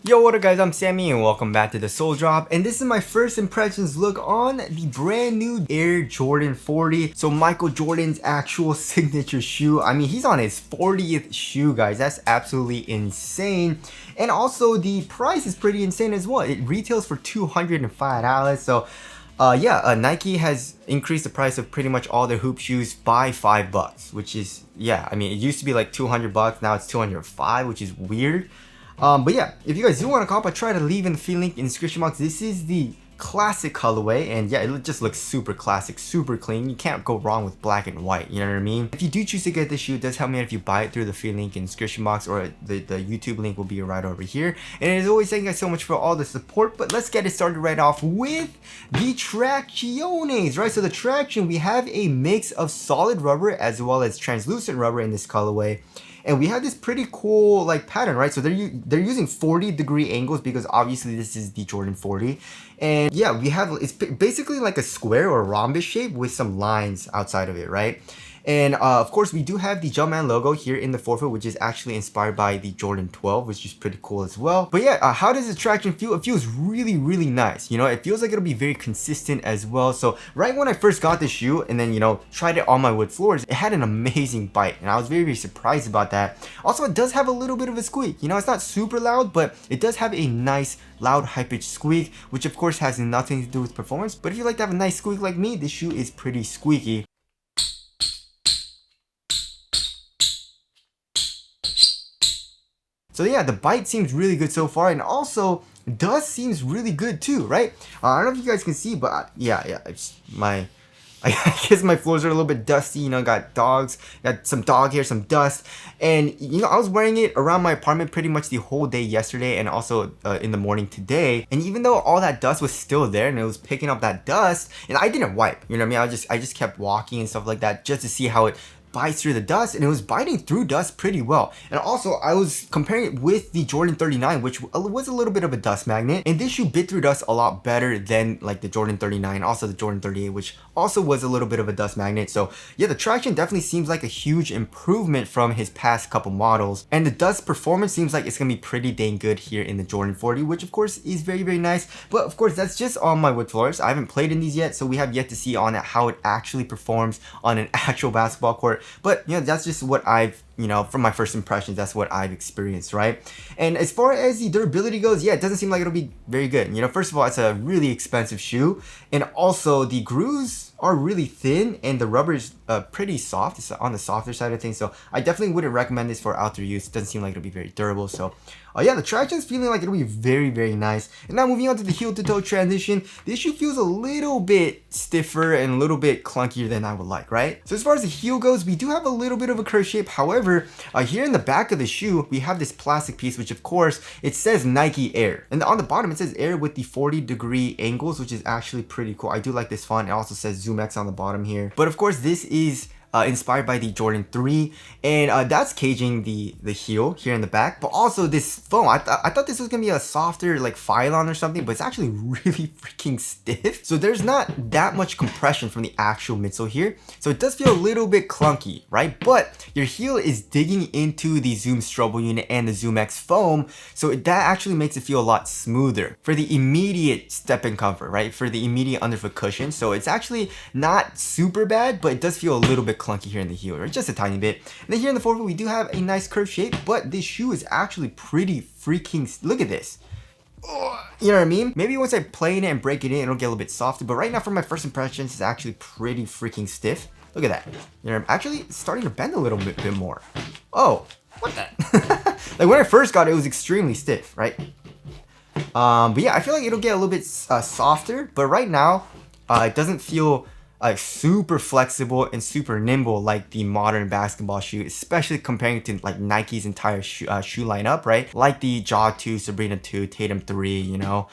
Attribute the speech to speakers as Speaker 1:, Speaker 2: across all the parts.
Speaker 1: Yo, what up guys, I'm Sammy and welcome back to the Soul Drop, and this is my first impressions look on the brand new Air Jordan 40. So Michael Jordan's actual signature shoe. I mean, he's on his 40th shoe, guys. That's absolutely insane. And also the price is pretty insane as well. It retails for $205. So Nike has increased the price of pretty much all their hoop shoes by $5, which is, yeah, I mean, it used to be like $200, now it's $205, which is weird. But yeah, if you guys do want to cop, I try to leave in the feed link in the description box. This is the classic colorway, and yeah, it just looks super classic, super clean. You can't go wrong with black and white, you know what I mean? If you do choose to get this shoe, it does help me out if you buy it through the feed link in the description box, or the YouTube link will be right over here. And as always, thank you guys so much for all the support, but let's get it started right off with the Tracciones, right? So the Traction, we have a mix of solid rubber as well as translucent rubber in this colorway. And we have this pretty cool like pattern, right? So they're using 40-degree angles because obviously this is the Jordan 40. And yeah, we have, it's basically like a square or rhombus shape with some lines outside of it, right? And of course, we do have the Jumpman logo here in the forefoot, which is actually inspired by the Jordan 12, which is pretty cool as well. But yeah, how does the Traction feel? It feels really, really nice. You know, it feels like it'll be very consistent as well. So right when I first got the shoe and then, you know, tried it on my wood floors, it had an amazing bite. And I was very, very surprised about that. Also, it does have a little bit of a squeak. You know, it's not super loud, but it does have a nice, loud, high-pitched squeak, which of course has nothing to do with performance. But if you like to have a nice squeak like me, this shoe is pretty squeaky. So yeah, the bite seems really good so far, and also dust seems really good too, right? I don't know if you guys can see, but yeah, I guess my floors are a little bit dusty, you know, got dogs, got some dog hair, some dust, and you know, I was wearing it around my apartment pretty much the whole day yesterday and also in the morning today, and even though all that dust was still there and it was picking up that dust, and I didn't wipe, you know what I mean, I just kept walking and stuff like that just to see how it bites through the dust, and it was biting through dust pretty well. And also I was comparing it with the Jordan 39, which was a little bit of a dust magnet, and this shoe bit through dust a lot better than like the Jordan 39, also the Jordan 38, which also was a little bit of a dust magnet. So yeah, the Traction definitely seems like a huge improvement from his past couple models, and the dust performance seems like it's gonna be pretty dang good here in the Jordan 40, which of course is very, very nice. But of course, that's just on my wood floors. I haven't played in these yet, so we have yet to see on it how it actually performs on an actual basketball court. But you know, that's just what I've, you know, from my first impressions, that's what I've experienced, right? And as far as the durability goes, yeah, it doesn't seem like it'll be very good. You know, first of all, it's a really expensive shoe, and also the grooves are really thin and the rubber is pretty soft. It's on the softer side of things, so I definitely wouldn't recommend this for outdoor use. It doesn't seem like it'll be very durable. So yeah, the Traction's feeling like it'll be very, very nice. And now moving on to the heel to toe transition, this shoe feels a little bit stiffer and a little bit clunkier than I would like, right? So as far as the heel goes, we do have a little bit of a curve shape. However, here in the back of the shoe, we have this plastic piece, which of course, it says Nike Air. And on the bottom, it says Air with the 40-degree angles, which is actually pretty cool. I do like this font. It also says ZoomX on the bottom here. But of course, this is inspired by the Jordan 3, and that's caging the heel here in the back. But also this foam, I thought this was gonna be a softer like Phylon or something, but it's actually really freaking stiff. So there's not that much compression from the actual midsole here, so it does feel a little bit clunky, right? But your heel is digging into the Zoom STROBEL unit and the ZoomX foam, so that actually makes it feel a lot smoother for the immediate step in comfort, right? For the immediate underfoot cushion. So it's actually not super bad, but it does feel a little bit clunky here in the heel, right? Just a tiny bit. And then here in the forefoot, we do have a nice curved shape, but this shoe is actually pretty freaking, look at this. You know what I mean? Maybe once I play in it and break it in, it'll get a little bit softer, but right now for my first impressions, it's actually pretty freaking stiff. Look at that. You know, I'm actually starting to bend a little bit more. Oh, what the? Like when I first got it, it was extremely stiff, right? But yeah, I feel like it'll get a little bit softer, but right now, it doesn't feel super flexible and super nimble like the modern basketball shoe, especially comparing to like Nike's entire shoe lineup, right? Like the Ja 2, Sabrina 2, Tatum 3, you know,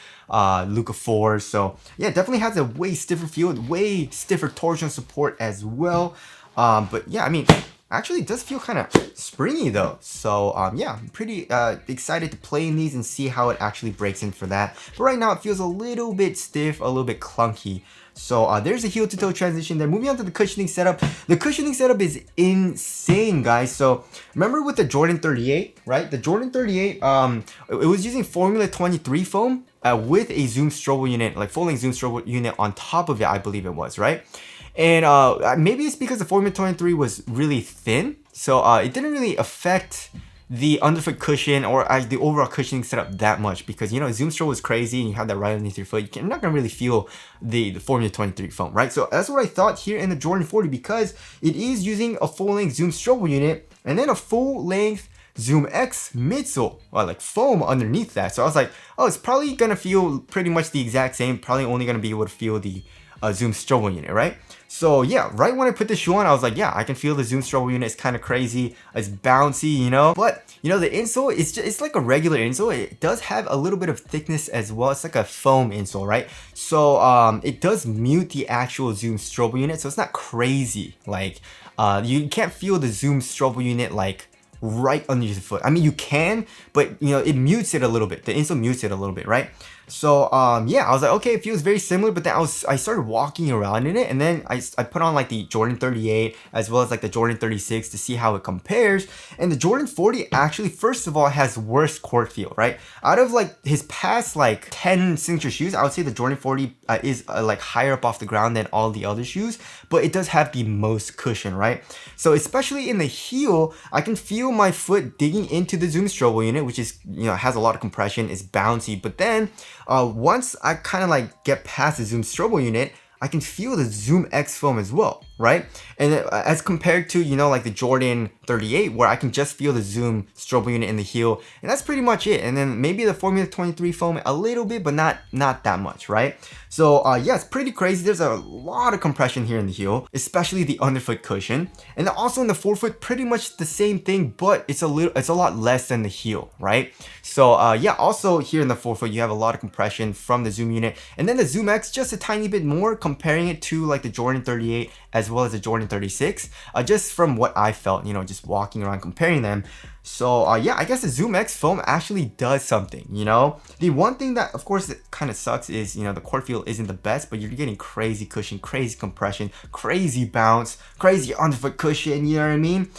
Speaker 1: Luka 4. So yeah, it definitely has a way stiffer feel, way stiffer torsional support as well. But yeah, I mean, Actually, it does feel kind of springy though. So yeah, I'm pretty excited to play in these and see how it actually breaks in for that. But right now it feels a little bit stiff, a little bit clunky. So there's a heel to toe transition there. Moving on to the cushioning setup. The cushioning setup is insane, guys. So remember with the Jordan 38, right? The Jordan 38, it was using Formula 23 foam with a Zoom STROBEL unit, like full-length Zoom STROBEL unit on top of it, I believe it was, right? And maybe it's because the Formula 23 was really thin, so it didn't really affect the underfoot cushion or the overall cushioning setup that much, because you know Zoom STROBEL was crazy and you have that right underneath your foot. You're not gonna really feel the Formula 23 foam, right? So that's what I thought here in the Jordan 40, because it is using a full-length Zoom STROBEL unit and then a full-length ZoomX midsole, like foam underneath that. So I was like, oh, it's probably gonna feel pretty much the exact same. Probably only gonna be able to feel the Zoom STROBEL unit, right? So yeah, right when I put the shoe on, I was like, yeah, I can feel the Zoom STROBEL unit. It's kind of crazy. It's bouncy, you know? But, you know, the insole, it's like a regular insole. It does have a little bit of thickness as well. It's like a foam insole, right? So it does mute the actual Zoom STROBEL unit. So it's not crazy. Like, you can't feel the Zoom STROBEL unit like right under your foot. I mean, you can, but you know, it mutes it a little bit. The insole mutes it a little bit, right? So yeah, I was like, okay, it feels very similar, but then I started walking around in it, and then I put on like the Jordan 38 as well as like the Jordan 36 to see how it compares. And the Jordan 40 actually, first of all, has worse court feel, right? Out of like his past like 10 signature shoes, I would say the Jordan 40 is like higher up off the ground than all the other shoes, but it does have the most cushion, right? So especially in the heel, I can feel my foot digging into the Zoom STROBEL unit, which is, you know, has a lot of compression, is bouncy, but then once I kind of like get past the Zoom STROBEL unit, I can feel the ZoomX foam as well, right? And as compared to, you know, like the Jordan 38, where I can just feel the Zoom STROBEL unit in the heel, and that's pretty much it. And then maybe the Formula 23 foam a little bit, but not that much, right? So yeah, it's pretty crazy. There's a lot of compression here in the heel, especially the underfoot cushion. And then also in the forefoot, pretty much the same thing, but it's a lot less than the heel, right? So yeah, also here in the forefoot, you have a lot of compression from the Zoom unit. And then the ZoomX, just a tiny bit more, comparing it to like the Jordan 38 as well as the Jordan 36, just from what I felt, you know, just walking around comparing them. So yeah, I guess the ZoomX foam actually does something, you know? The one thing that, of course, it kind of sucks is, you know, the court feel isn't the best, but you're getting crazy cushion, crazy compression, crazy bounce, crazy underfoot cushion, you know what I mean?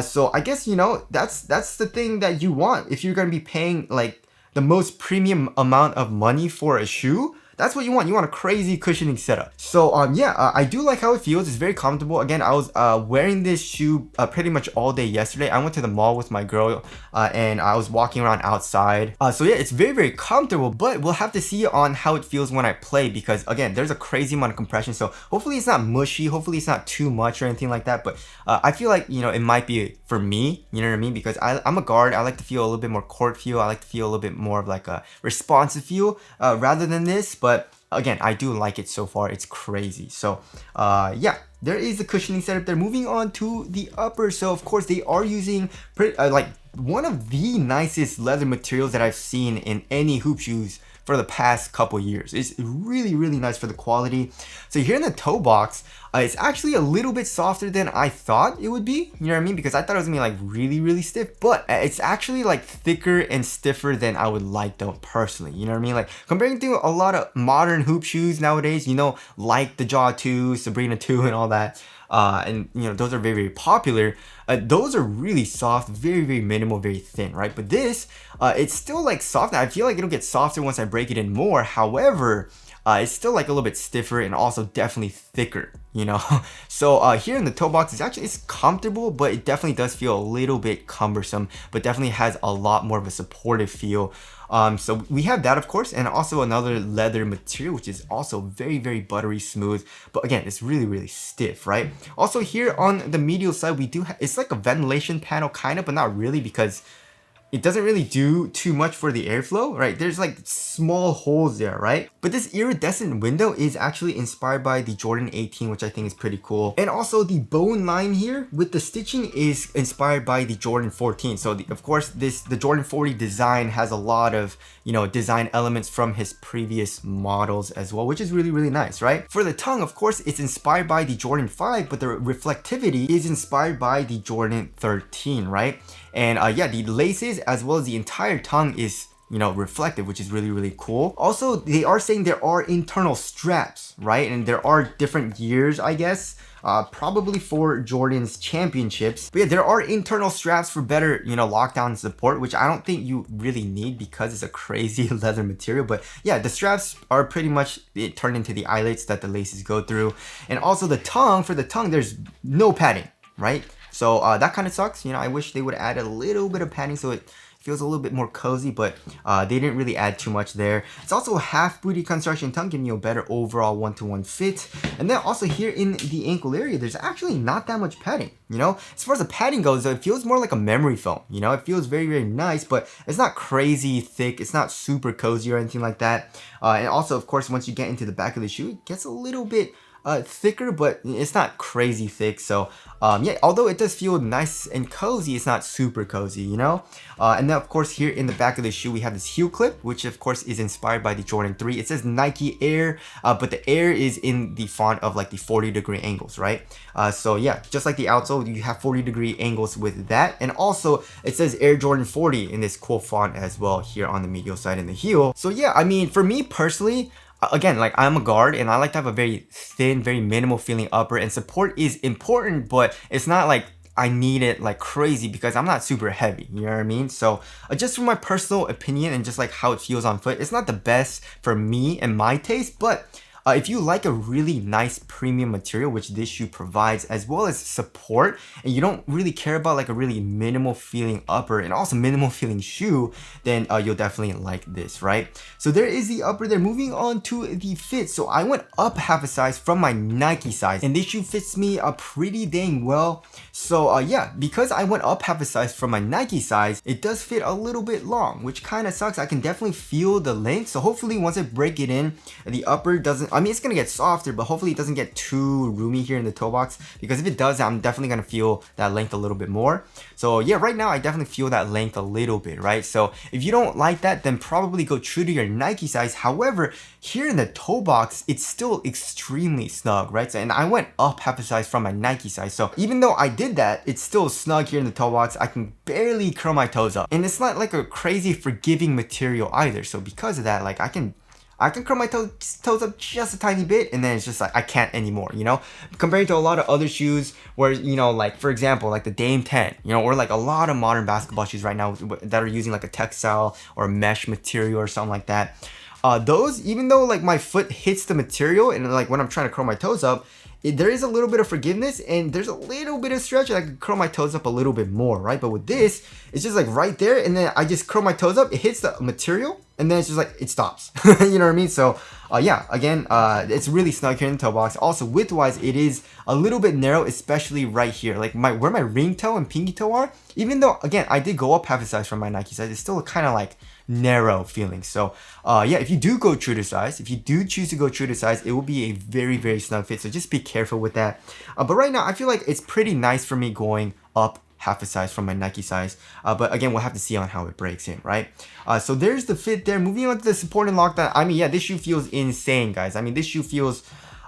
Speaker 1: So I guess, you know, that's the thing that you want if you're going to be paying like the most premium amount of money for a shoe. That's what you want. You want a crazy cushioning setup. So yeah, I do like how it feels. It's very comfortable. Again, I was wearing this shoe pretty much all day yesterday. I went to the mall with my girl and I was walking around outside. So yeah, it's very, very comfortable, but we'll have to see on how it feels when I play, because again, there's a crazy amount of compression. So hopefully it's not mushy. Hopefully it's not too much or anything like that. But I feel like, you know, it might be for me, you know what I mean? Because I'm a guard. I like to feel a little bit more court feel. I like to feel a little bit more of like a responsive feel rather than this. But again, I do like it so far. It's crazy. So yeah, there is the cushioning setup there. Moving on to the upper. So of course they are using like one of the nicest leather materials that I've seen in any hoop shoes for the past couple years. It's really, really nice for the quality. So here in the toe box, it's actually a little bit softer than I thought it would be. You know what I mean? Because I thought it was gonna be like really, really stiff, but it's actually like thicker and stiffer than I would like though, personally. You know what I mean? Like comparing to a lot of modern hoop shoes nowadays, you know, like the Jaw 2, Sabrina 2 and all that. And you know, those are very, very popular. Those are really soft, very, very minimal, very thin, right? But this, it's still like soft. I feel like it'll get softer once I break it in more. However, it's still like a little bit stiffer and also definitely thicker, you know? So here in the toe box, it's comfortable, but it definitely does feel a little bit cumbersome, but definitely has a lot more of a supportive feel. So we have that, of course, and also another leather material, which is also very, very buttery smooth. But again, it's really, really stiff, right? Also here on the medial side, we do it's like a ventilation panel kind of, but not really, because it doesn't really do too much for the airflow, right? There's like small holes there, right? But this iridescent window is actually inspired by the Jordan 18, which I think is pretty cool. And also the bone line here with the stitching is inspired by the Jordan 14. So of course the Jordan 40 design has a lot of, you know, design elements from his previous models as well, which is really, really nice, right? For the tongue, of course, it's inspired by the Jordan 5, but the reflectivity is inspired by the Jordan 13, right? And yeah, the laces as well as the entire tongue is, you know, reflective, which is really, really cool. Also, they are saying there are internal straps, right? And there are different years, I guess, probably for Jordan's championships. But yeah, there are internal straps for better, you know, lockdown support, which I don't think you really need because it's a crazy leather material. But yeah, the straps are pretty much turned into the eyelets that the laces go through. And also the tongue, for the tongue, there's no padding, right? So that kind of sucks. You know, I wish they would add a little bit of padding so it feels a little bit more cozy, but they didn't really add too much there. It's also a half booty construction tongue, giving you a better overall one-to-one fit. And then also here in the ankle area, there's actually not that much padding, you know? As far as the padding goes, it feels more like a memory foam, you know? It feels very, very nice, but it's not crazy thick. It's not super cozy or anything like that. And also, of course, once you get into the back of the shoe, it gets a little bit thicker, but it's not crazy thick. So yeah, although it does feel nice and cozy, it's not super cozy, you know? And then of course here in the back of the shoe we have this heel clip, which of course is inspired by the Jordan 3. It says Nike Air, but the Air is in the font of like the 40-degree angles, right? So yeah, just like the outsole, you have 40-degree angles with that. And also it says Air Jordan 40 in this cool font as well here on the medial side and the heel. So yeah, I mean, for me personally, again, like I'm a guard and I like to have a very thin, very minimal feeling upper, and support is important, but it's not like I need it like crazy because I'm not super heavy, you know what I mean? So just from my personal opinion and just like how it feels on foot, it's not the best for me and my taste, but if you like a really nice premium material, which this shoe provides, as well as support, and you don't really care about like a really minimal feeling upper and also minimal feeling shoe, then you'll definitely like this, right? So there is the upper there. Moving on to the fit. So I went up half a size from my Nike size, and this shoe fits me pretty dang well. So yeah, because I went up half a size from my Nike size, it does fit a little bit long, which kind of sucks. I can definitely feel the length. So hopefully once I break it in, the upper doesn't, I mean, it's gonna get softer, but hopefully it doesn't get too roomy here in the toe box, because if it does, I'm definitely gonna feel that length a little bit more. So yeah, right now I definitely feel that length a little bit, right? So if you don't like that, then probably go true to your Nike size. However, here in the toe box, it's still extremely snug, right? So, and I went up half a size from my Nike size. So even though I did that, it's still snug here in the toe box. I can barely curl my toes up. And it's not like a crazy forgiving material either. So because of that, like I can curl my toes up just a tiny bit, and then it's just like I can't anymore, you know? Compared to a lot of other shoes where, you know, like for example, like the Dame 10, you know, or like a lot of modern basketball shoes right now that are using like a textile or mesh material or something like that. Those, even though like my foot hits the material and like when I'm trying to curl my toes up, there is a little bit of forgiveness and there's a little bit of stretch, and I can curl my toes up a little bit more, right? But with this, it's just like right there, and then I just curl my toes up, it hits the material, and then it's just like, it stops. You know what I mean? So yeah, again, it's really snug here in the toe box. Also, width-wise, it is a little bit narrow, especially right here. Like where my ring toe and pinky toe are, even though, again, I did go up half a size from my Nike size, it's still kind of like narrow feeling. So yeah, if you do go true to size, if you do choose to go true to size, it will be a very, very snug fit. So just be careful with that. But right now, I feel like it's pretty nice for me going up half a size from my Nike size, but again, we'll have to see on how it breaks in, right? So there's the fit there. Moving on to the support and lockdown. I mean, yeah, this shoe feels insane, guys. I mean, this shoe feels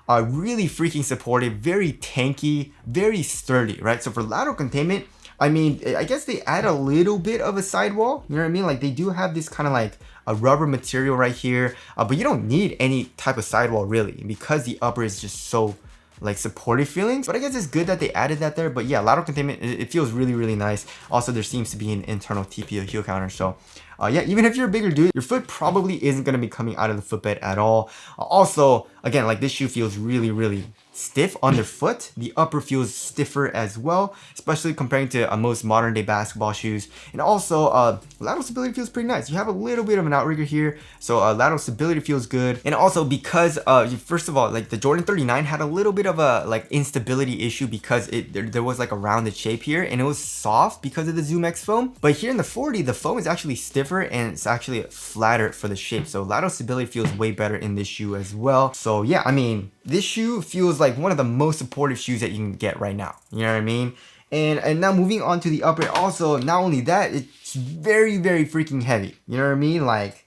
Speaker 1: really freaking supportive, very tanky, very sturdy, right? So for lateral containment, I mean, I guess they add a little bit of a sidewall, you know what I mean? Like they do have this kind of like a rubber material right here, but you don't need any type of sidewall really, because the upper is just so like supportive feelings. But I guess it's good that they added that there. But yeah, lateral containment, it feels really, really nice. Also, there seems to be an internal TPO heel counter. So yeah, even if you're a bigger dude, your foot probably isn't going to be coming out of the footbed at all. Also, again, like this shoe feels really, really stiff underfoot. The upper feels stiffer as well, especially comparing to most modern day basketball shoes. And also, lateral stability feels pretty nice. You have a little bit of an outrigger here, so lateral stability feels good. And also because, first of all, like the Jordan 39 had a little bit of a like instability issue because there was like a rounded shape here, and it was soft because of the ZoomX foam. But here in the 40, the foam is actually stiffer and it's actually flatter for the shape. So lateral stability feels way better in this shoe as well. So yeah, I mean, this shoe feels like one of the most supportive shoes that you can get right now. You know what I mean? And now moving on to the upper, also, not only that, it's very, very freaking heavy. You know what I mean? Like,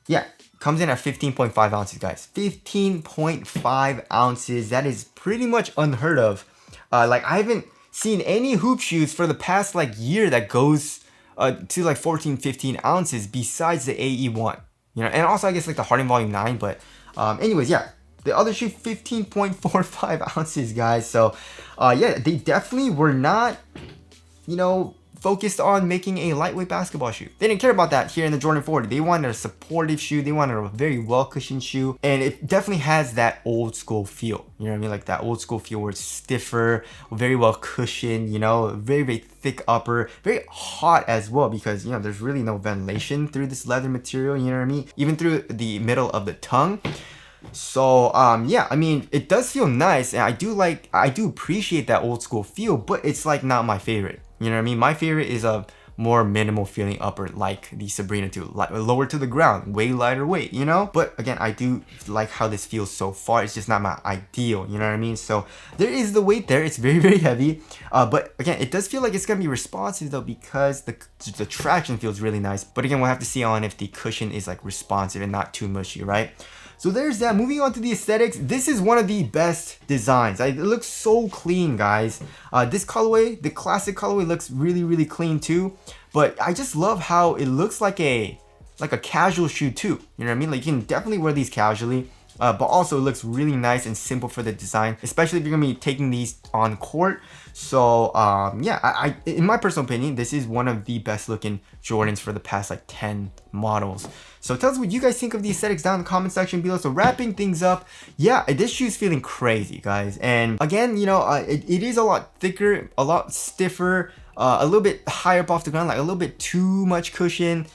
Speaker 1: yeah, comes in at 15.5 ounces, guys. 15.5 ounces. That is pretty much unheard of. Like, I haven't seen any hoop shoes for the past like year that goes to like 14, 15 ounces besides the AE1. You know, and also I guess like the Harden Volume 9, but anyways, yeah. The other shoe, 15.45 ounces, guys. So, yeah, they definitely were not, you know, focused on making a lightweight basketball shoe. They didn't care about that here in the Jordan 40. They wanted a supportive shoe. They wanted a very well-cushioned shoe. And it definitely has that old school feel. You know what I mean? Like that old school feel where it's stiffer, very well cushioned, you know, very, very thick upper, very hot as well because, you know, there's really no ventilation through this leather material, you know what I mean? Even through the middle of the tongue. So yeah, I mean, it does feel nice, and I do appreciate that old school feel, but it's like not my favorite. You know what I mean? My favorite is a more minimal feeling upper, like the Sabrina 2, like lower to the ground, way lighter weight, you know? But again, I do like how this feels so far. It's just not my ideal, you know what I mean? So there is the weight there. It's very, very heavy. But again, it does feel like it's gonna be responsive though, because the traction feels really nice. But again, we'll have to see on if the cushion is like responsive and not too mushy, right? So there's that. Moving on to the aesthetics, this is one of the best designs. It looks so clean, guys. This colorway, the classic colorway, looks really, really clean too. But I just love how it looks like a casual shoe too. You know what I mean? Like you can definitely wear these casually. But also it looks really nice and simple for the design, especially if you're gonna be taking these on court. So yeah, in my personal opinion, this is one of the best looking Jordans for the past like 10 models. So tell us what you guys think of the aesthetics down in the comment section below. So wrapping things up, yeah, this shoe's feeling crazy, guys. And again, you know, it is a lot thicker, a lot stiffer, a little bit higher up off the ground, like a little bit too much cushion.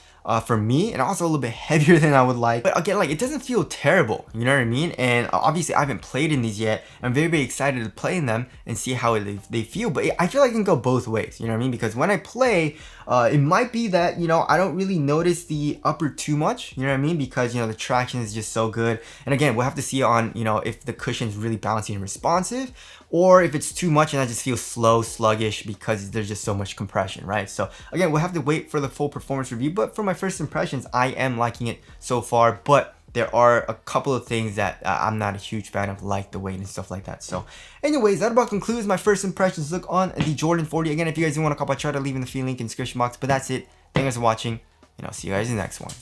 Speaker 1: For me, and also a little bit heavier than I would like. But again, like it doesn't feel terrible, you know what I mean? And obviously I haven't played in these yet. I'm very, very excited to play in them and see how they feel. But I feel like it can go both ways, you know what I mean? Because when I play, it might be that, you know, I don't really notice the upper too much, you know what I mean? Because, you know, the traction is just so good. And again, we'll have to see on, you know, if the cushion is really bouncy and responsive, or if it's too much and I just feel slow, sluggish because there's just so much compression, right? So again, we'll have to wait for the full performance review, but for my first impressions, I am liking it so far, but there are a couple of things that I'm not a huge fan of, like the weight and stuff like that. So anyways, that about concludes my first impressions look on the Jordan 40. Again, if you guys do want to copy, I try to leave in the feed link in the description box, but that's it. Thank you guys for watching, and I'll see you guys in the next one.